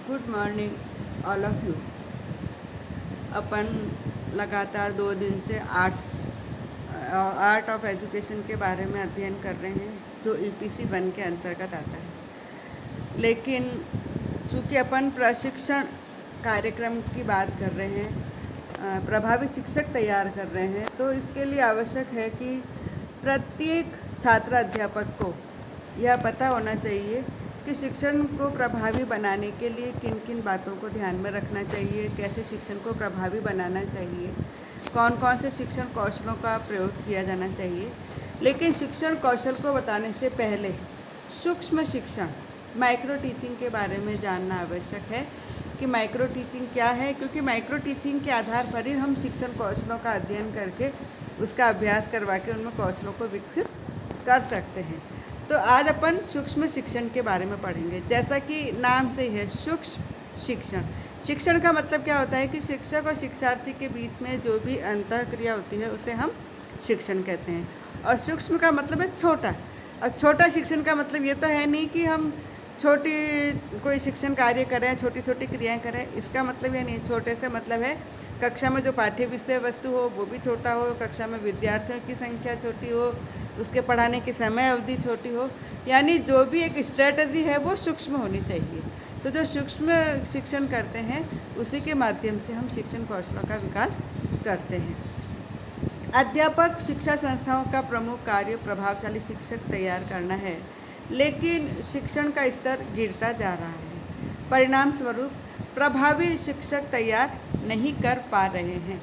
Good morning all of you. अपन लगातार 2 दिन से आर्ट ऑफ एजुकेशन के बारे में अध्ययन कर रहे हैं जो EPC 1 के अंतर्गत आता है। लेकिन चूँकि अपन प्रशिक्षण कार्यक्रम की बात कर रहे हैं, प्रभावी शिक्षक तैयार कर रहे हैं, तो इसके लिए आवश्यक है कि प्रत्येक छात्र अध्यापक को यह पता होना चाहिए कि शिक्षण को प्रभावी बनाने के लिए किन किन बातों को ध्यान में रखना चाहिए, कैसे शिक्षण को प्रभावी बनाना चाहिए, कौन कौन से शिक्षण कौशलों का प्रयोग किया जाना चाहिए। लेकिन शिक्षण कौशल को बताने से पहले सूक्ष्म शिक्षण माइक्रो टीचिंग के बारे में जानना आवश्यक है कि माइक्रो टीचिंग क्या है, क्योंकि माइक्रो टीचिंग के आधार पर ही हम शिक्षण कौशलों का अध्ययन करके उसका अभ्यास करवा के उनमें कौशलों को विकसित कर सकते हैं। तो आज अपन सूक्ष्म शिक्षण के बारे में पढ़ेंगे। जैसा कि नाम से ही है, सूक्ष्म शिक्षण। शिक्षण का मतलब क्या होता है कि शिक्षक और शिक्षार्थी के बीच में जो भी अंतःक्रिया होती है उसे हम शिक्षण कहते हैं। और सूक्ष्म का मतलब है छोटा। अब छोटा शिक्षण का मतलब ये तो है नहीं कि हम छोटी कोई शिक्षण कार्य करें, छोटी छोटी क्रियाएं करें, इसका मतलब ये नहीं। छोटे से मतलब है कक्षा में जो पाठ्य विषय वस्तु हो वो भी छोटा हो, कक्षा में विद्यार्थियों की संख्या छोटी हो, उसके पढ़ाने की समय अवधि छोटी हो, यानी जो भी एक स्ट्रेटजी है वो सूक्ष्म होनी चाहिए। तो जो सूक्ष्म शिक्षण करते हैं उसी के माध्यम से हम शिक्षण कौशलों का विकास करते हैं। अध्यापक शिक्षा संस्थाओं का प्रमुख कार्य प्रभावशाली शिक्षक तैयार करना है, लेकिन शिक्षण का स्तर गिरता जा रहा है। परिणाम स्वरूप प्रभावी शिक्षक तैयार नहीं कर पा रहे हैं।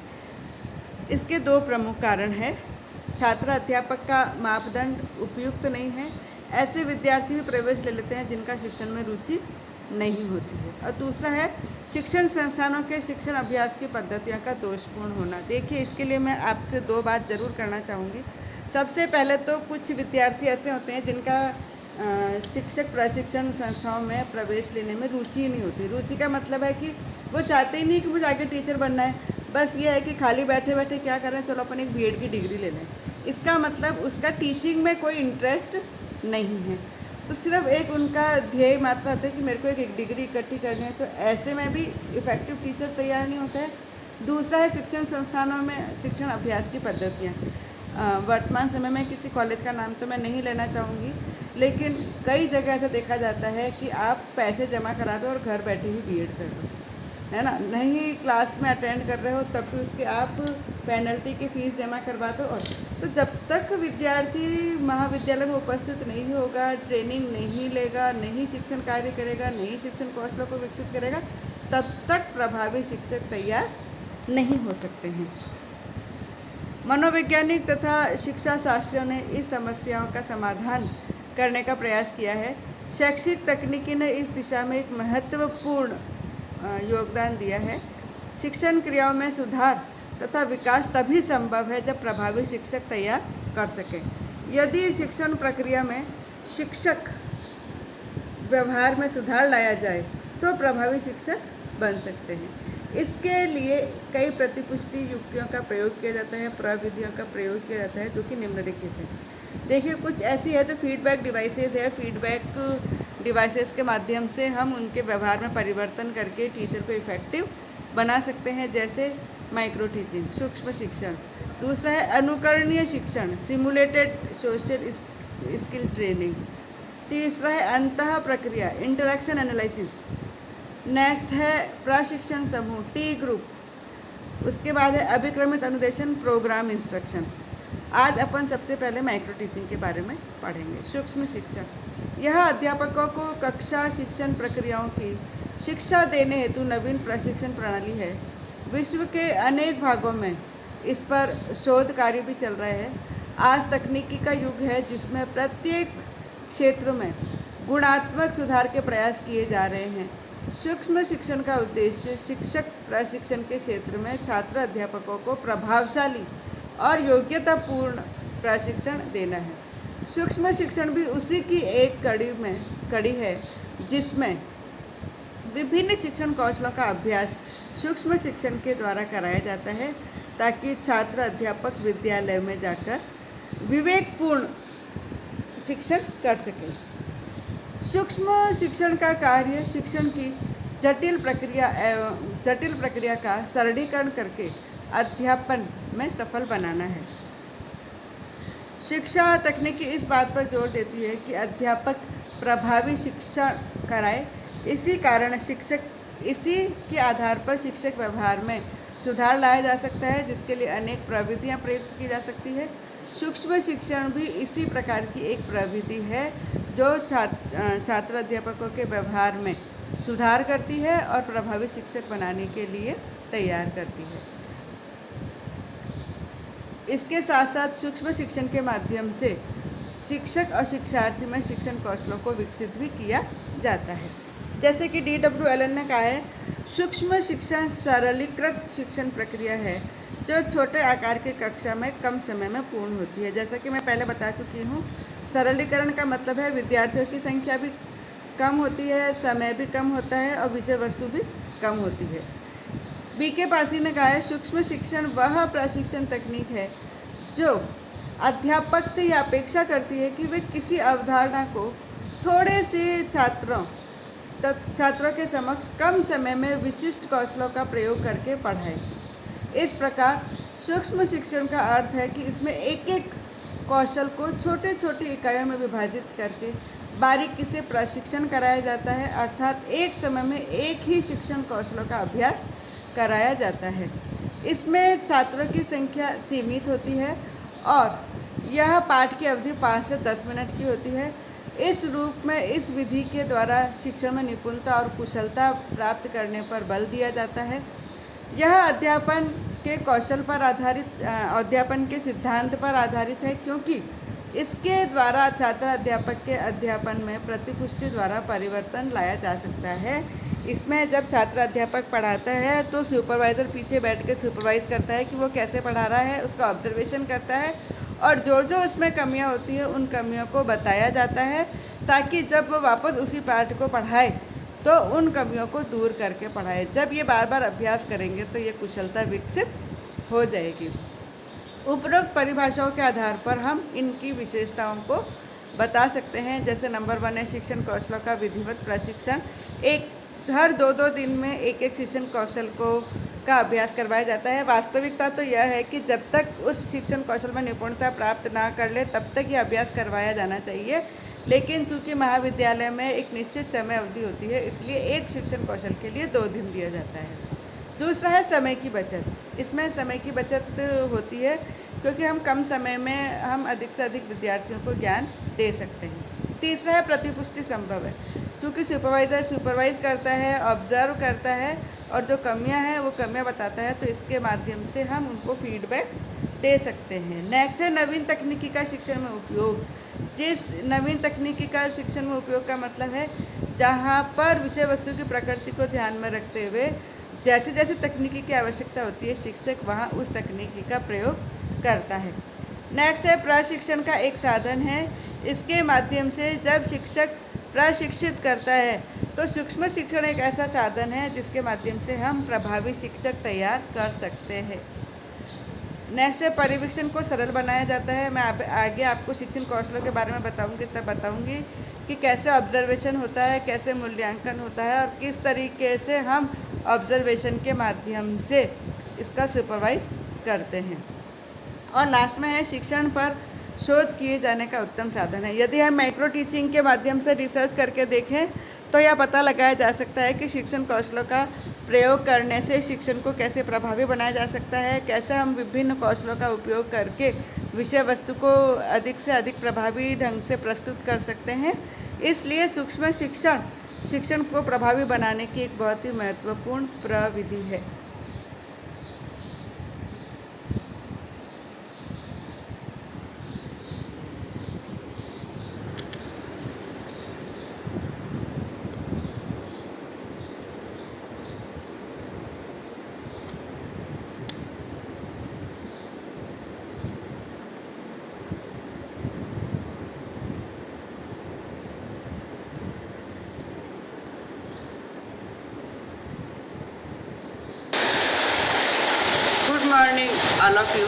इसके 2 प्रमुख कारण हैं। छात्र अध्यापक का मापदंड उपयुक्त नहीं है। ऐसे विद्यार्थी भी प्रवेश ले लेते हैं जिनका शिक्षण में रुचि नहीं होती है। और दूसरा है शिक्षण संस्थानों के शिक्षण अभ्यास की पद्धतियों का दोषपूर्ण होना। देखिए, इसके लिए मैं आपसे 2 बात ज़रूर करना चाहूँगी। सबसे पहले तो कुछ विद्यार्थी ऐसे होते हैं जिनका शिक्षक प्रशिक्षण संस्थाओं में प्रवेश लेने में रुचि नहीं होती। रुचि का मतलब है कि वो चाहते ही नहीं कि मुझे आगे टीचर बनना है, बस ये है कि खाली बैठे बैठे क्या करें, चलो अपन एक B.Ed की डिग्री ले लें। इसका मतलब उसका टीचिंग में कोई इंटरेस्ट नहीं है। तो सिर्फ एक उनका ध्येय मात्र होता है कि मेरे को एक डिग्री इकट्ठी करनी है। तो ऐसे में भी इफ़ेक्टिव टीचर तैयार नहीं होता है। दूसरा है शिक्षण संस्थानों में शिक्षण अभ्यास की पद्धतियाँ। वर्तमान समय में किसी कॉलेज का नाम तो मैं नहीं लेना चाहूँगी, लेकिन कई जगह ऐसा देखा जाता है कि आप पैसे जमा करा दो और घर बैठे ही B.Ed कर दो, है ना। नहीं क्लास में अटेंड कर रहे हो तब भी उसके आप पेनल्टी की फ़ीस जमा करवा दो। और तो जब तक विद्यार्थी महाविद्यालय में उपस्थित नहीं होगा, ट्रेनिंग नहीं लेगा, नहीं शिक्षण कार्य करेगा, नहीं शिक्षण कौशलों को विकसित करेगा, तब तक प्रभावी शिक्षक तैयार नहीं हो सकते हैं। मनोवैज्ञानिक तथा शिक्षा शास्त्रियों ने इस समस्याओं का समाधान करने का प्रयास किया है। शैक्षिक तकनीकी ने इस दिशा में एक महत्वपूर्ण योगदान दिया है। शिक्षण क्रियाओं में सुधार तथा विकास तभी संभव है जब प्रभावी शिक्षक तैयार कर सकें। यदि शिक्षण प्रक्रिया में शिक्षक व्यवहार में सुधार लाया जाए तो प्रभावी शिक्षक बन सकते हैं। इसके लिए कई प्रतिपुष्टि युक्तियों का प्रयोग किया जाता है, प्रविधियों का प्रयोग किया जाता है, जो कि निम्नलिखित है। देखिए, कुछ ऐसी है तो फीडबैक डिवाइसेस है। फीडबैक डिवाइसेस के माध्यम से हम उनके व्यवहार में परिवर्तन करके टीचर को इफ़ेक्टिव बना सकते हैं, जैसे माइक्रो टीचिंग, सूक्ष्म शिक्षण। दूसरा है अनुकरणीय शिक्षण, सिमुलेटेड सोशल स्किल ट्रेनिंग। तीसरा है अंतः प्रक्रिया, इंटरेक्शन एनालिसिस। नेक्स्ट है प्रशिक्षण समूह, T ग्रुप। उसके बाद है अभिक्रमित अनुदेशन, प्रोग्राम इंस्ट्रक्शन। आज अपन सबसे पहले माइक्रो टीचिंग के बारे में पढ़ेंगे। सूक्ष्म शिक्षण, यह अध्यापकों को कक्षा शिक्षण प्रक्रियाओं की शिक्षा देने हेतु नवीन प्रशिक्षण प्रणाली है। विश्व के अनेक भागों में इस पर शोध कार्य भी चल रहे हैं। आज तकनीकी का युग है जिसमें प्रत्येक क्षेत्र में गुणात्मक सुधार के प्रयास किए जा रहे हैं। सूक्ष्म शिक्षण का उद्देश्य शिक्षक प्रशिक्षण के क्षेत्र में छात्र अध्यापकों को प्रभावशाली और योग्यतापूर्ण प्रशिक्षण देना है। सूक्ष्म शिक्षण भी उसी की एक कड़ी है जिसमें विभिन्न शिक्षण कौशलों का अभ्यास सूक्ष्म शिक्षण के द्वारा कराया जाता है, ताकि छात्र अध्यापक विद्यालय में जाकर विवेकपूर्ण शिक्षण कर सकें। सूक्ष्म शिक्षण का कार्य शिक्षण की जटिल प्रक्रिया का सरलीकरण करके अध्यापन में सफल बनाना है। शिक्षा तकनीकी इस बात पर जोर देती है कि अध्यापक प्रभावी शिक्षा कराए। इसी के आधार पर शिक्षक व्यवहार में सुधार लाया जा सकता है, जिसके लिए अनेक प्रविधियां प्रयुक्त की जा सकती है। सूक्ष्म शिक्षण भी इसी प्रकार की एक प्रविधि है जो छात्र अध्यापकों के व्यवहार में सुधार करती है और प्रभावी शिक्षक बनाने के लिए तैयार करती है। इसके साथ साथ सूक्ष्म शिक्षण के माध्यम से शिक्षक और शिक्षार्थी में शिक्षण कौशलों को विकसित भी किया जाता है। जैसे कि D.W. एलन ने कहा है, सूक्ष्म शिक्षण सरलीकृत शिक्षण प्रक्रिया है जो छोटे आकार की कक्षा में कम समय में पूर्ण होती है। जैसा कि मैं पहले बता चुकी हूँ, सरलीकरण का मतलब है विद्यार्थियों की संख्या भी कम होती है, समय भी कम होता है और विषय वस्तु भी कम होती है। B.K. पासी ने कहा है, सूक्ष्म शिक्षण वह प्रशिक्षण तकनीक है जो अध्यापक से यह अपेक्षा करती है कि वे किसी अवधारणा को थोड़े से छात्रों के समक्ष कम समय में विशिष्ट कौशलों का प्रयोग करके पढ़ाएं। इस प्रकार सूक्ष्म शिक्षण का अर्थ है कि इसमें एक एक कौशल को छोटे छोटे इकाइयों में विभाजित करके बारीकी से प्रशिक्षण कराया जाता है, अर्थात एक समय में एक ही शिक्षण कौशलों का अभ्यास कराया जाता है। इसमें छात्रों की संख्या सीमित होती है और यह पाठ की अवधि 5 से 10 मिनट की होती है। इस रूप में इस विधि के द्वारा शिक्षण में निपुणता और कुशलता प्राप्त करने पर बल दिया जाता है। यह अध्यापन के कौशल पर आधारित अध्यापन के सिद्धांत पर आधारित है, क्योंकि इसके द्वारा छात्र अध्यापक के अध्यापन में प्रतिपुष्टि द्वारा परिवर्तन लाया जा सकता है। इसमें जब छात्र अध्यापक पढ़ाता है तो सुपरवाइज़र पीछे बैठ के सुपरवाइज़ करता है कि वो कैसे पढ़ा रहा है, उसका ऑब्जर्वेशन करता है और जो उसमें कमियां होती है उन कमियों को बताया जाता है, ताकि जब वो वापस उसी पाठ को पढ़ाए तो उन कमियों को दूर करके पढ़ाए। जब ये बार बार अभ्यास करेंगे तो ये कुशलता विकसित हो जाएगी। उपरोक्त परिभाषाओं के आधार पर हम इनकी विशेषताओं को बता सकते हैं। जैसे नंबर 1 है शिक्षण कौशलों का विधिवत प्रशिक्षण। हर 2-2 दिन में एक शिक्षण कौशल का अभ्यास करवाया जाता है। वास्तविकता तो यह है कि जब तक उस शिक्षण कौशल में निपुणता प्राप्त ना कर ले तब तक यह अभ्यास करवाया जाना चाहिए, लेकिन चूँकि महाविद्यालय में एक निश्चित समय अवधि होती है, इसलिए एक शिक्षण कौशल के लिए 2 दिन दिया जाता है। दूसरा है समय की बचत। इसमें समय की बचत होती है क्योंकि हम कम समय में हम अधिक से अधिक विद्यार्थियों को ज्ञान दे सकते हैं। तीसरा है प्रतिपुष्टि संभव है। चूँकि सुपरवाइज़र सुपरवाइज़ करता है, ऑब्जर्व करता है और जो कमियां हैं वो कमियां बताता है, तो इसके माध्यम से हम उनको फीडबैक दे सकते हैं। नेक्स्ट है नवीन तकनीकी का शिक्षण में उपयोग। जिस नवीन तकनीकी का शिक्षण में उपयोग का मतलब है जहाँ पर विषय वस्तु की प्रकृति को ध्यान में रखते हुए जैसे जैसे तकनीकी की आवश्यकता होती है, शिक्षक वहाँ उस तकनीकी का प्रयोग करता है। नेक्स्ट है प्रशिक्षण का एक साधन है। इसके माध्यम से जब शिक्षक प्रशिक्षित करता है तो सूक्ष्म शिक्षण एक ऐसा साधन है जिसके माध्यम से हम प्रभावी शिक्षक तैयार कर सकते हैं। नेक्स्ट है परिवीक्षण को सरल बनाया जाता है। मैं आगे आपको शिक्षण कौशलों के बारे में बताऊंगी कि कैसे ऑब्जर्वेशन होता है, कैसे मूल्यांकन होता है और किस तरीके से हम ऑब्जर्वेशन के माध्यम से इसका सुपरवाइज करते हैं। और लास्ट में है शिक्षण पर शोध किए जाने का उत्तम साधन है। यदि हम माइक्रो टीचिंग के माध्यम से रिसर्च करके देखें तो यह पता लगाया जा सकता है कि शिक्षण कौशलों का प्रयोग करने से शिक्षण को कैसे प्रभावी बनाया जा सकता है, कैसे हम विभिन्न कौशलों का उपयोग करके विषय वस्तु को अधिक से अधिक प्रभावी ढंग से प्रस्तुत कर सकते हैं। इसलिए सूक्ष्म शिक्षण को प्रभावी बनाने की एक बहुत ही महत्वपूर्ण प्रविधि है। Good morning all of you.